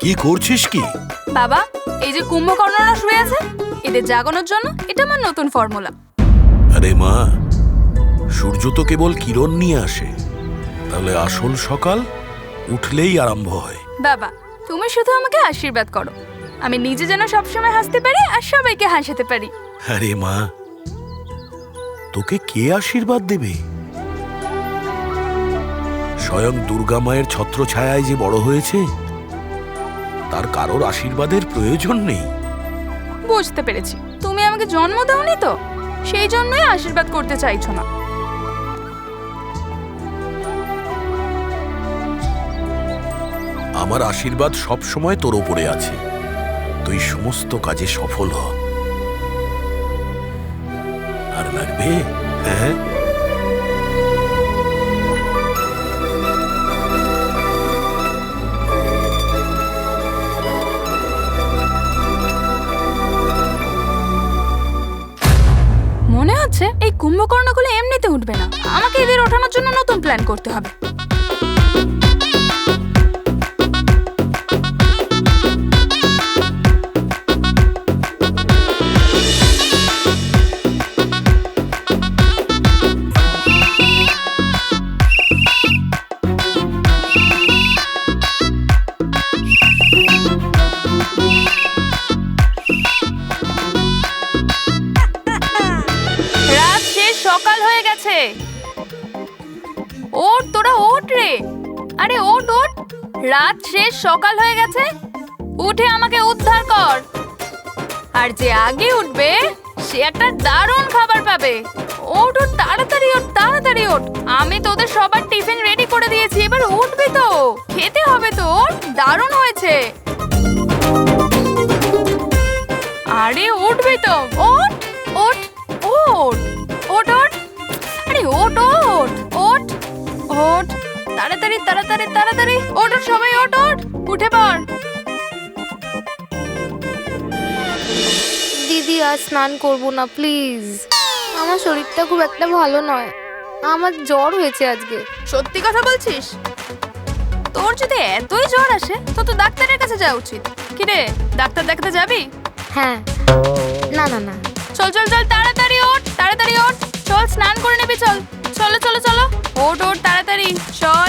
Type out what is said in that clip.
কি করছিস কি? বাবা, এই যে কুম্ভকর্ণরা শুয়ে আছে, এদের জাগানোর জন্য এটা আমার নতুন ফর্মুলা। আরে মা, সূর্য তো কেবল কিরণ নিয়ে আসে, তাহলে আসল সকাল উঠলেই আরম্ভ হয়। বাবা, তুমি শুধু আমাকে আশীর্বাদ করো, আমি নিজে যেন সবসময় হাসতে পারি আর সবাইকে হাসাতে পারি। আরে মা, তোকে কে আশীর্বাদ দেবে? স্বয়ং দুর্গা মায়ের ছত্রছায়ায় যে বড় হয়েছে, তার কারোর আশীর্বাদের প্রয়োজন নেই। বুঝতে পেরেছি, তুমি আমাকে জন্ম দাওনি তো, সেই জন্যই আশীর্বাদ করতে চাইছো না। আমার আশীর্বাদ সব সময় তোর উপরে আছে, তুই সমস্ত কাজে সফল হ। আর লাগবে? হ্যাঁ, মনে হচ্ছে এই কুম্ভকর্ণগুলো এমনিতে উঠবে না, আমাকে এদের ওঠানোর জন্য নতুন প্ল্যান করতে হবে। রাত শেষ, সকাল হয়ে গেছে। ওঠ তোরা, ওঠ রে, আরে ওঠ ওঠ, রাত শেষ, সকাল হয়ে গেছে, উঠে আমাকে উদ্ধার কর। আর যে আগে উঠবে সে একটা দারুণ খাবার পাবে। ওঠ ওঠ, তাড়াতাড়ি ওঠ, তাড়াতাড়ি ওঠ, আমি তোদের সবার টিফিন রেডি করে দিয়েছি, এবার উঠবি তো, খেতে হবে তো, ওঠ, দারুণ হয়েছে। আরে উঠবি তো, ওঠ ওঠ ওঠ ওঠ ওঠ, আরে ওঠ ওঠ ওঠ ওঠ, তাড়াতাড়ি তাড়াতাড়ি তাড়াতাড়ি ওঠ, সবাই ওঠ ওঠ, উঠে পড়। দিদি, আজ স্নান করব না প্লিজ, আমার শরীরটা খুব একটা ভালো নয়, আমার জ্বর হয়েছে আজকে। সত্যি কথা বলছিস? তোর যদি এতই জ্বর আসে তো তো ডাক্তারের কাছে যাওয়া উচিত। কি রে, ডাক্তার দেখাতে যাবি? হ্যাঁ, না না না, চল চল চল, তাড়াতাড়ি ওঠ, তাড়াতাড়ি ওঠ, চল স্নান করে নেবি, চল, চলো চলো চলো, ওঠ ওঠ, তাড়াতাড়ি চল।